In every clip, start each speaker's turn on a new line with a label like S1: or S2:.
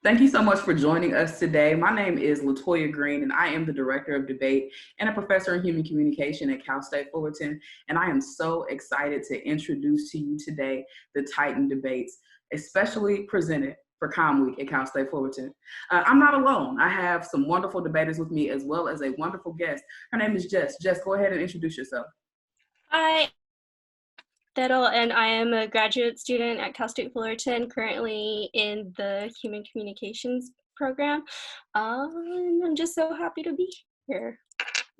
S1: Thank you so much for joining us today. My name is Latoya Green, and I am the Director of Debate and a Professor in Human Communication at Cal State Fullerton. And I am so excited to introduce to you today the Titan Debates, especially presented for Com Week at Cal State Fullerton. I'm not alone. I have some wonderful debaters with me as well as a wonderful guest. Her name is Jess. Jess, go ahead and introduce yourself.
S2: Hi, Dettel, and I am a graduate student at Cal State Fullerton, currently in the Human Communications program. And I'm just so happy to be here.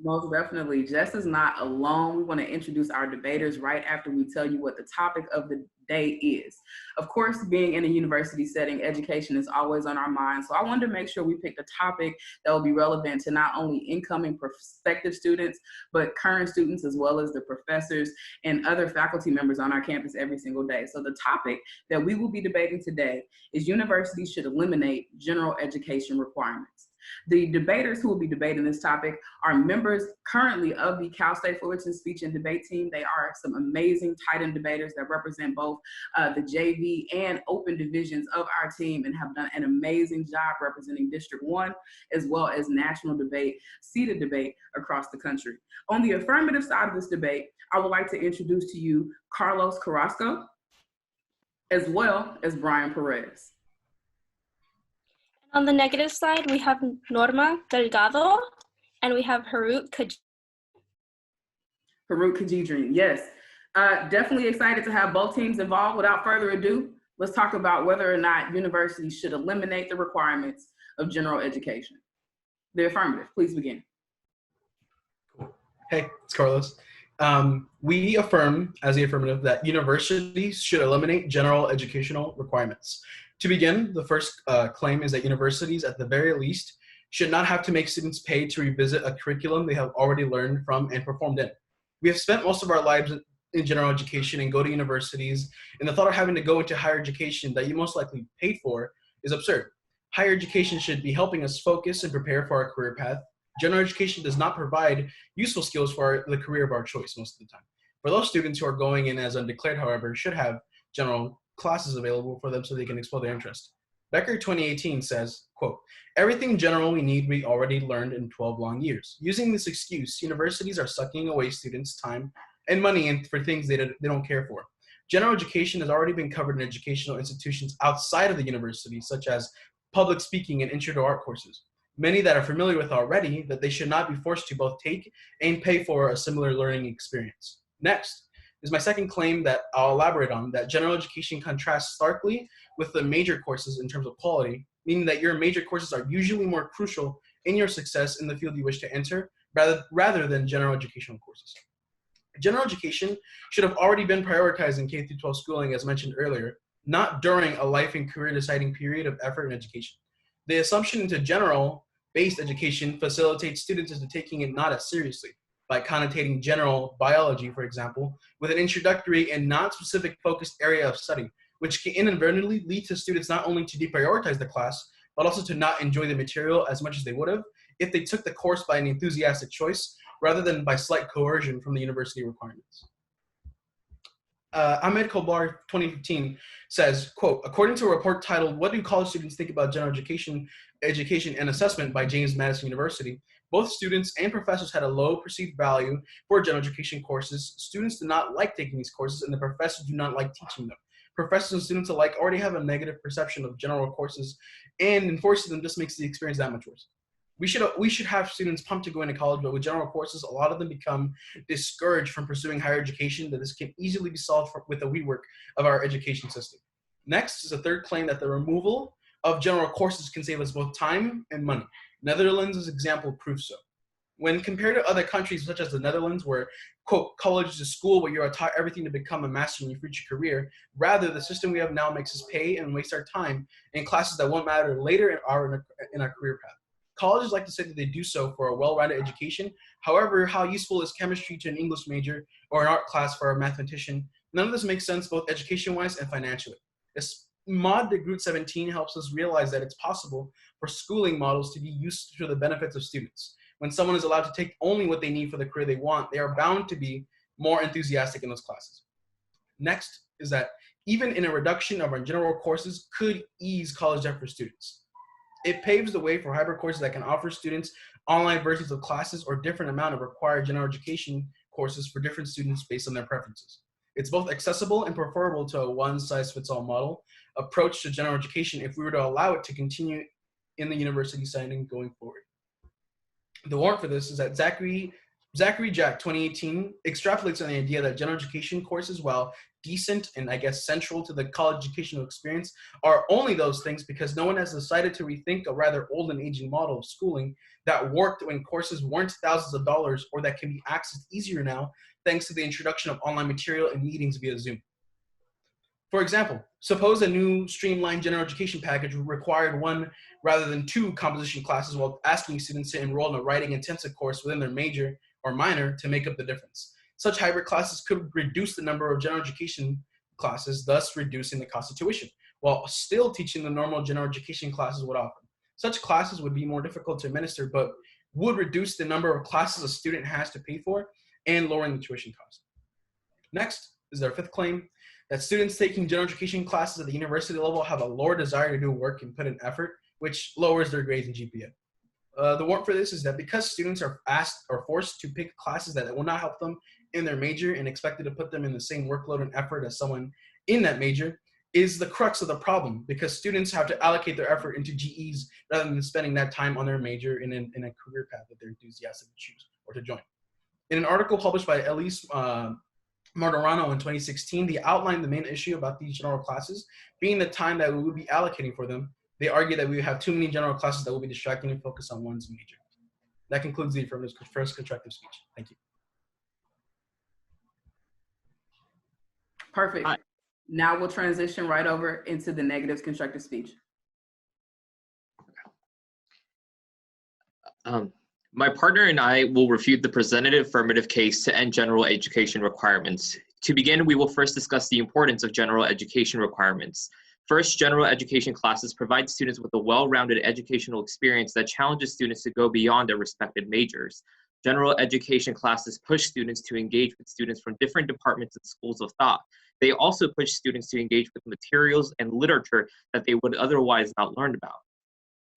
S1: Most definitely. Jess is not alone. We want to introduce our debaters right after we tell you what the topic of the day is. Of course, being in a university setting, education is always on our minds. So I wanted to make sure we picked a topic that will be relevant to not only incoming prospective students, but current students, as well as the professors and other faculty members on our campus every single day. So the topic that we will be debating today is universities should eliminate general education requirements. The debaters who will be debating this topic are members currently of the Cal State Fullerton speech and debate team. They are some amazing Titan debaters that represent both the JV and open divisions of our team and have done an amazing job representing District 1 as well as national debate, seated debate across the country. On the affirmative side of this debate, I would like to introduce to you Carlos Carrasco as well as Brian Perez.
S2: On the negative side, we have Norma Delgado, and we have Harut
S1: Khadidrian, yes. Definitely excited to have both teams involved. Without further ado, let's talk about whether or not universities should eliminate the requirements of general education. The affirmative, please begin.
S3: Cool. Hey, it's Carlos. We affirm as the affirmative that universities should eliminate general educational requirements. To begin, the first claim is that universities, at the very least, should not have to make students pay to revisit a curriculum they have already learned from and performed in. We have spent most of our lives in general education and go to universities, and the thought of having to go into higher education that you most likely paid for is absurd. Higher education should be helping us focus and prepare for our career path. General education does not provide useful skills for the career of our choice most of the time. For those students who are going in as undeclared, however, should have general classes available for them so they can explore their interest. Becker 2018 says, quote, "Everything general we need we already learned in 12 long years. Using this excuse, universities are sucking away students' time and money for things they don't care for. General education has already been covered in educational institutions outside of the university, such as public speaking and intro to art courses, many that are familiar with already that they should not be forced to both take and pay for a similar learning experience." Next is my second claim that I'll elaborate on, that general education contrasts starkly with the major courses in terms of quality, meaning that your major courses are usually more crucial in your success in the field you wish to enter, rather than general educational courses. General education should have already been prioritized in K-12 schooling, as mentioned earlier, not during a life and career deciding period of effort and education. The assumption into general-based education facilitates students into taking it not as seriously, by connotating general biology, for example, with an introductory and non-specific focused area of study, which can inadvertently lead to students not only to deprioritize the class, but also to not enjoy the material as much as they would have if they took the course by an enthusiastic choice, rather than by slight coercion from the university requirements. Ahmed Kobar 2015 says, quote, "According to a report titled 'What do college students think about general education and assessment' by James Madison University, both students and professors had a low perceived value for general education courses. Students do not like taking these courses, and the professors do not like teaching them. Professors and students alike already have a negative perception of general courses, and enforcing them just makes the experience that much worse. We should have students pumped to go into college, but with general courses, a lot of them become discouraged from pursuing higher education, that this can easily be solved with the rework of our education system." Next is a third claim that the removal of general courses can save us both time and money. Netherlands' example proves so. When compared to other countries such as the Netherlands, where, quote, "college is a school where you are taught everything to become a master in your future career," rather, the system we have now makes us pay and waste our time in classes that won't matter later in our career path. Colleges like to say that they do so for a well-rounded education. However, how useful is chemistry to an English major or an art class for a mathematician? None of this makes sense both education-wise and financially. This Mod de Groot 17 helps us realize that it's possible for schooling models to be used to the benefits of students. When someone is allowed to take only what they need for the career they want, they are bound to be more enthusiastic in those classes. Next is that even in a reduction of our general courses could ease college debt for students. It paves the way for hybrid courses that can offer students online versions of classes or different amount of required general education courses for different students based on their preferences. It's both accessible and preferable to a one-size-fits-all model approach to general education if we were to allow it to continue in the university setting going forward. The warrant for this is that Zachary Jack 2018 extrapolates on the idea that general education courses, while decent and I guess central to the college educational experience, are only those things because no one has decided to rethink a rather old and aging model of schooling that worked when courses weren't thousands of dollars or that can be accessed easier now thanks to the introduction of online material and meetings via Zoom. For example, suppose a new streamlined general education package required one rather than two composition classes while asking students to enroll in a writing intensive course within their major or minor to make up the difference. Such hybrid classes could reduce the number of general education classes, thus reducing the cost of tuition, while still teaching the normal general education classes would offer. Such classes would be more difficult to administer, but would reduce the number of classes a student has to pay for and lowering the tuition cost. Next is their fifth claim, that students taking general education classes at the university level have a lower desire to do work and put in effort, which lowers their grades and GPA. The warrant for this is that because students are asked or forced to pick classes that will not help them in their major and expected to put them in the same workload and effort as someone in that major is the crux of the problem, because students have to allocate their effort into GEs rather than spending that time on their major in a career path that they're enthusiastic to choose or to join. In an article published by Elise Martorano in 2016, they outlined the main issue about these general classes being the time that we would be allocating for them. They argue that we have too many general classes that will be distracting and focus on one's major. That concludes the affirmative first constructive speech. Thank you.
S1: Perfect. Now we'll transition right over into the negatives constructive speech.
S4: My partner and I will refute the presented affirmative case to end general education requirements. To begin, we will first discuss the importance of general education requirements. First, general education classes provide students with a well-rounded educational experience that challenges students to go beyond their respective majors. General education classes push students to engage with students from different departments and schools of thought. They also push students to engage with materials and literature that they would otherwise not learn about.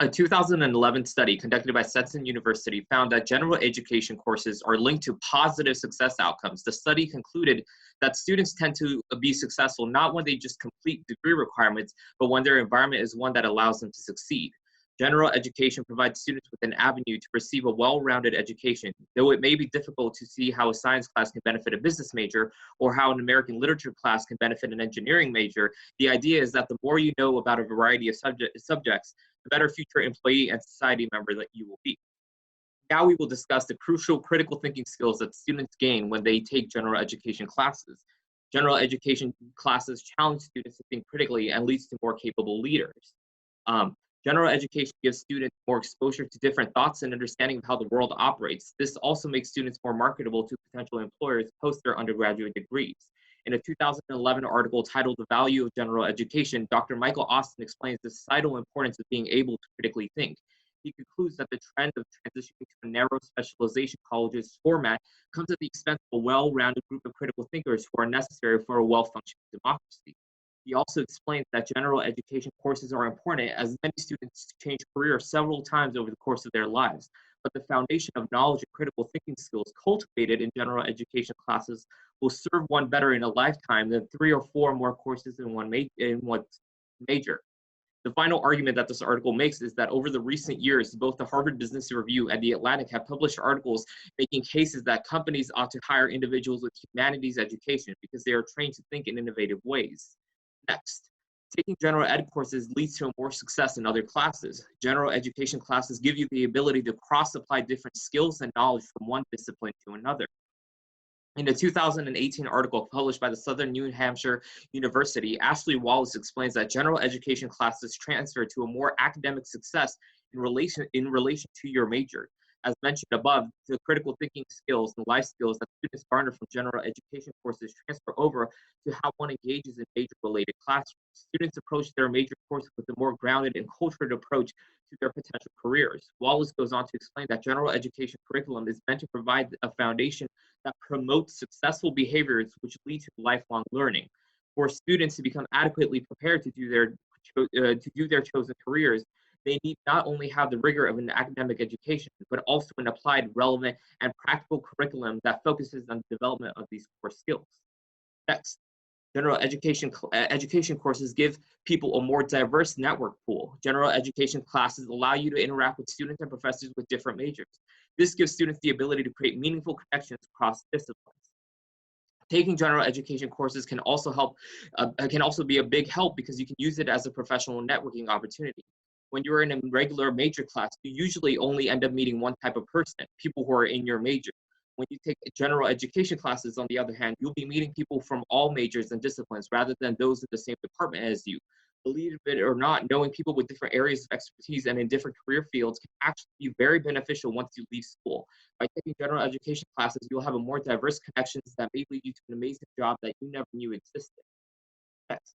S4: A 2011 study conducted by Stetson University found that general education courses are linked to positive success outcomes. The study concluded that students tend to be successful not when they just complete degree requirements, but when their environment is one that allows them to succeed. General education provides students with an avenue to receive a well-rounded education. Though it may be difficult to see how a science class can benefit a business major or how an American literature class can benefit an engineering major, the idea is that the more you know about a variety of subjects, the better future employee and society member that you will be. Now we will discuss the crucial critical thinking skills that students gain when they take general education classes. General education classes challenge students to think critically and leads to more capable leaders. General education gives students more exposure to different thoughts and understanding of how the world operates. This also makes students more marketable to potential employers post their undergraduate degrees. In a 2011 article titled The Value of General Education, Dr. Michael Austin explains the societal importance of being able to critically think. He concludes that the trend of transitioning to a narrow specialization college's format comes at the expense of a well-rounded group of critical thinkers who are necessary for a well-functioning democracy. He also explains that general education courses are important as many students change careers several times over the course of their lives, but the foundation of knowledge and critical thinking skills cultivated in general education classes will serve one better in a lifetime than 3 or 4 more courses in one major. The final argument that this article makes is that over the recent years, both the Harvard Business Review and The Atlantic have published articles making cases that companies ought to hire individuals with humanities education because they are trained to think in innovative ways. Next, taking general ed courses leads to more success in other classes. General education classes give you the ability to cross-apply different skills and knowledge from one discipline to another. In a 2018 article published by the Southern New Hampshire University, Ashley Wallace explains that general education classes transfer to a more academic success in relation to your major. As mentioned above, the critical thinking skills and life skills that students garner from general education courses transfer over to how one engages in major-related classrooms. Students approach their major course with a more grounded and cultured approach to their potential careers. Wallace goes on to explain that general education curriculum is meant to provide a foundation that promotes successful behaviors which lead to lifelong learning. For students to become adequately prepared to do their chosen careers, They need not only have the rigor of an academic education, but also an applied, relevant, and practical curriculum that focuses on the development of these core skills. Next, general education courses give people a more diverse network pool. General education classes allow you to interact with students and professors with different majors. This gives students the ability to create meaningful connections across disciplines. Taking general education courses can also be a big help because you can use it as a professional networking opportunity. When you're in a regular major class, you usually only end up meeting one type of person, people who are in your major. When you take general education classes, on the other hand, you'll be meeting people from all majors and disciplines rather than those in the same department as you. Believe it or not, knowing people with different areas of expertise and in different career fields can actually be very beneficial once you leave school. By taking general education classes, you'll have a more diverse connections that may lead you to an amazing job that you never knew existed. Next.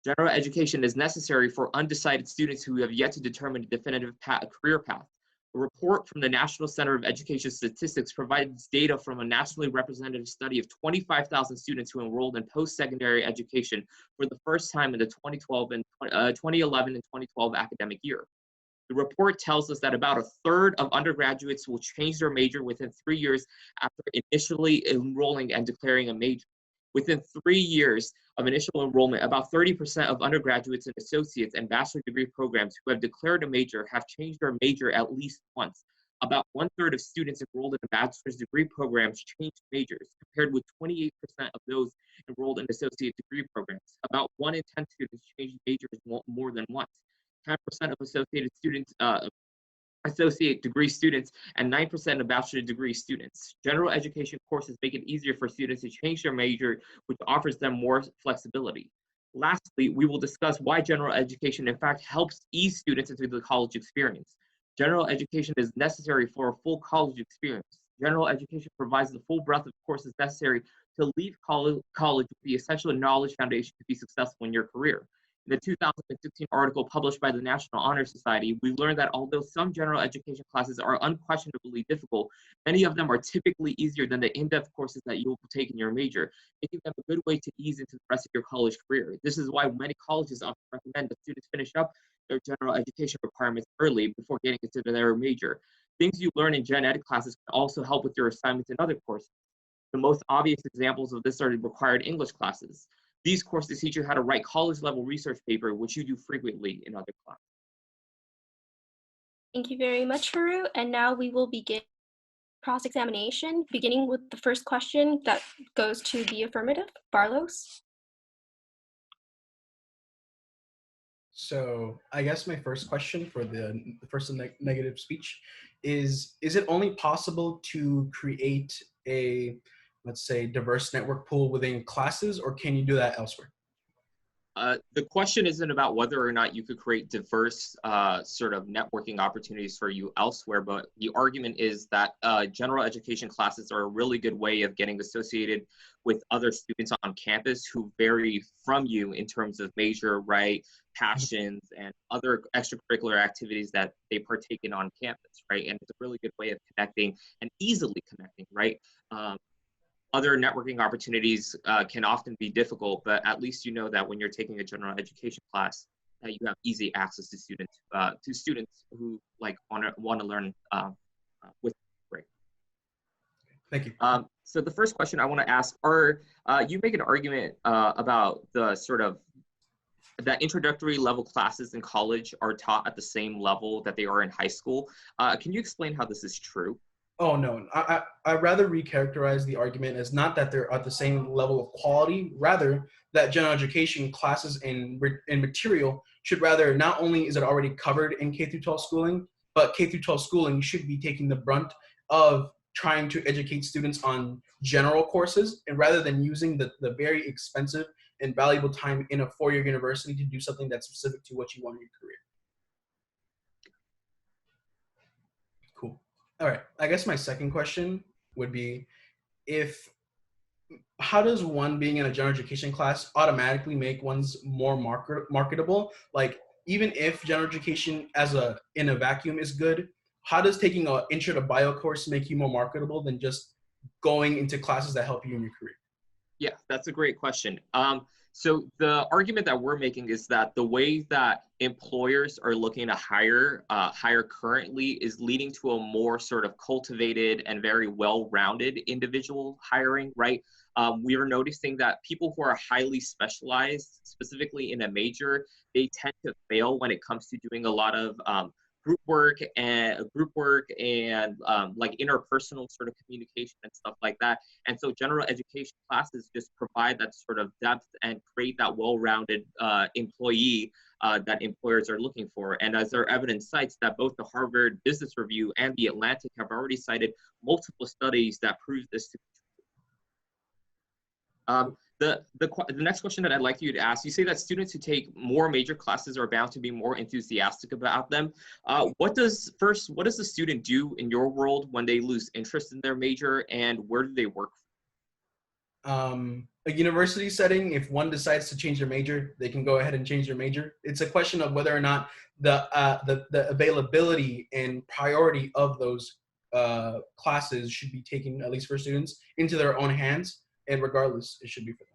S4: General education is necessary for undecided students who have yet to determine a definitive career path. A report from the National Center of Education Statistics provides data from a nationally representative study of 25,000 students who enrolled in post-secondary education for the first time in the 2011 and 2012 academic year. The report tells us that about a third of undergraduates will change their major within 3 years after initially enrolling and declaring a major. Within 3 years of initial enrollment, about 30% of undergraduates and associates and bachelor degree programs who have declared a major have changed their major at least once. About 1/3 of students enrolled in bachelor's degree programs changed majors, compared with 28% of those enrolled in associate degree programs. About 1 in 10 students changed majors more than once. 10% of associate degree students, and 9% of bachelor degree students. General education courses make it easier for students to change their major, which offers them more flexibility. Lastly, we will discuss why general education in fact helps ease students into the college experience. General education is necessary for a full college experience. General education provides the full breadth of courses necessary to leave college with the essential knowledge foundation to be successful in your career. In the 2016 article published by the National Honor Society, we learned that although some general education classes are unquestionably difficult, many of them are typically easier than the in-depth courses that you will take in your major, making them a good way to ease into the rest of your college career. This is why many colleges often recommend that students finish up their general education requirements early before getting into their major. Things you learn in gen ed classes can also help with your assignments in other courses. The most obvious examples of this are required English classes. These courses teach you how to write college-level research paper, which you do frequently in other classes.
S2: Thank you very much, Haru. And now we will begin cross-examination, beginning with the first question that goes to the affirmative. Barlos?
S3: So I guess my first question for the first negative speech is it only possible to create a, let's say, diverse network pool within classes, or can you do that elsewhere?
S4: The question isn't about whether or not you could create diverse sort of networking opportunities for you elsewhere, but the argument is that general education classes are a really good way of getting associated with other students on campus who vary from you in terms of major, right, passions, and other extracurricular activities that they partake in on campus, right? And it's a really good way of connecting and easily connecting, right? Other networking opportunities can often be difficult, but at least you know that when you're taking a general education class, that you have easy access to students who like want to learn with. Great.
S3: Thank you.
S4: So the first question I want to ask you make an argument about the sort of that introductory level classes in college are taught at the same level that they are in high school. Can you explain how this is true?
S3: Oh, no, I'd rather recharacterize the argument as not that they're at the same level of quality, rather that general education classes and material should rather, not only is it already covered in K through 12 schooling, but K through 12 schooling should be taking the brunt of trying to educate students on general courses, and rather than using the very expensive and valuable time in a four-year university to do something that's specific to what you want in your career. Cool. All right, I guess my second question would be, how does one being in a general education class automatically make one's more marketable? Like, even if general education in a vacuum is good, how does taking an intro to bio course make you more marketable than just going into classes that help you in your career?
S4: Yeah, that's a great question. So the argument that we're making is that the way that employers are looking to hire currently is leading to a more sort of cultivated and very well-rounded individual hiring, right? We are noticing that people who are highly specialized, specifically in a major, they tend to fail when it comes to doing a lot of group work and like interpersonal sort of communication and stuff like that. And so general education classes just provide that sort of depth and create that well-rounded employee that employers are looking for. And as our evidence cites, that both the Harvard Business Review and the Atlantic have already cited multiple studies that prove this to be true. The next question that I'd like you to ask, you say that students who take more major classes are bound to be more enthusiastic about them. What does the student do in your world when they lose interest in their major, and where do they work?
S3: A university setting, if one decides to change their major, they can go ahead and change their major. It's a question of whether or not the availability and priority of those classes should be taken, at least for students, into their own hands. And regardless, it should be for them.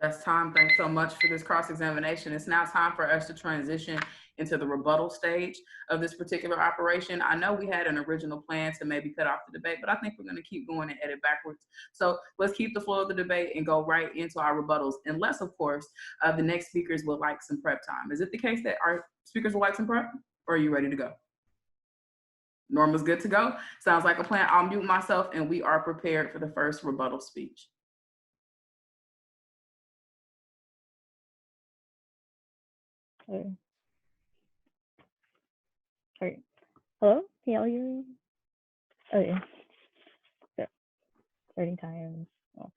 S1: That's time. Thanks so much for this cross-examination. It's now time for us to transition into the rebuttal stage of this particular operation. I know we had an original plan to maybe cut off the debate, but I think we're going to keep going and edit backwards. So let's keep the flow of the debate and go right into our rebuttals, unless, of course, the next speakers would like some prep time. Is it the case that our speakers would like some prep, or are you ready to go? Norma's good to go. Sounds like a plan. I'll mute myself, and we are prepared for the first rebuttal speech.
S5: Sorry. Hello? Can y'all hear me? Okay. So, starting time. Oh.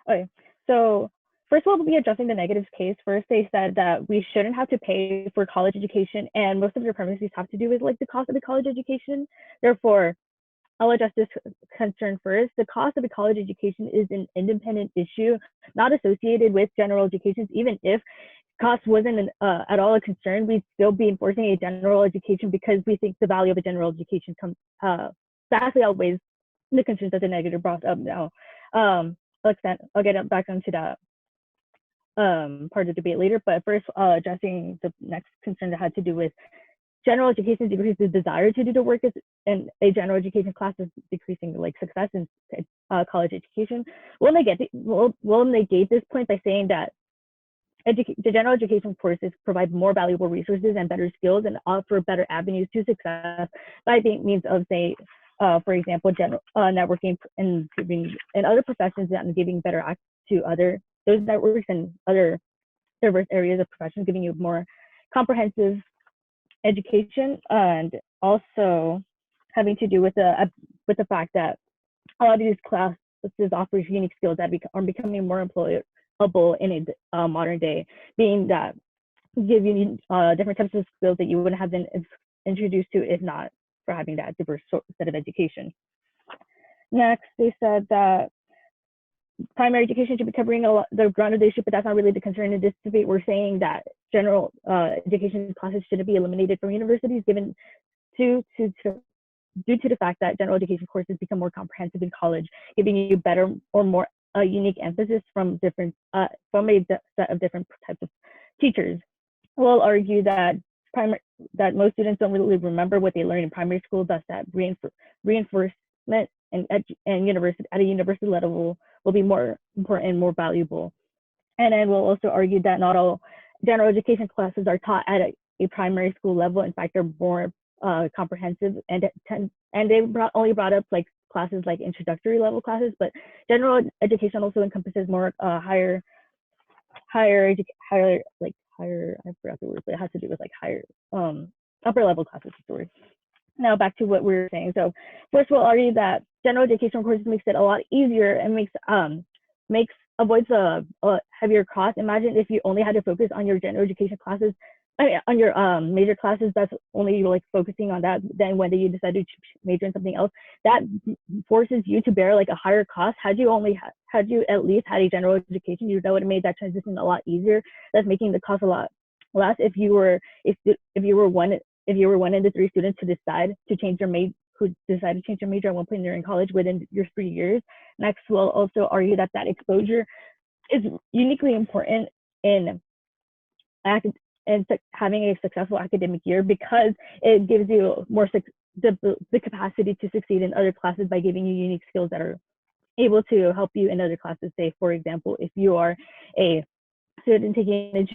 S5: Okay. So first we'll be addressing the negatives case. First, they said that we shouldn't have to pay for college education, and most of your premises have to do with like the cost of the college education. Therefore, I'll address this concern first. The cost of a college education is an independent issue, not associated with general education. Even if cost wasn't at all a concern, we'd still be enforcing a general education because we think the value of a general education vastly outweighs the concerns that the negative brought up now. I'll get back onto that part of the debate later, but first addressing the next concern that had to do with general education decreases the desire to do the work, and a general education class is decreasing like success in college education. We'll negate this point by saying that the general education courses provide more valuable resources and better skills and offer better avenues to success by means of, say, for example, general networking and other professions, and giving better access to those networks and other diverse areas of professions, giving you more comprehensive education, and also having to do with the fact that a lot of these classes offer unique skills that are becoming more employable in a modern day, being that give you different types of skills that you wouldn't have been introduced to if not for having that diverse set of education. Next, they said that primary education should be covering the ground of the issue, but that's not really the concern in this debate. We're saying that general education classes shouldn't be eliminated from universities, given due to the fact that general education courses become more comprehensive in college, giving you better or more unique emphasis from a set of different types of teachers. We'll argue that most students don't really remember what they learned in primary school, thus that reinforcement and at a university level will be more important and more valuable. And then we'll also argue that not all general education classes are taught at a primary school level. In fact, they're more comprehensive, and they only brought up like classes like introductory level classes, but general education also encompasses more higher, I forgot the word, but it has to do with like higher upper level classes. Sorry. Now back to what we were saying. So first, we'll argue that general education courses makes it a lot easier and avoids a heavier cost. Imagine if you only had to focus on your general education classes, on your major classes, that's only like focusing on that. Then when you decide to major in something else, that forces you to bear like a higher cost. Had you at least had a general education, you know, it made that transition a lot easier. That's making the cost a lot less. If you were one of the three students who decided to change their major at one point during college within your 3 years. Next, we'll also argue that exposure is uniquely important in having a successful academic year, because it gives you more the capacity to succeed in other classes by giving you unique skills that are able to help you in other classes. Say, for example, if you are a student taking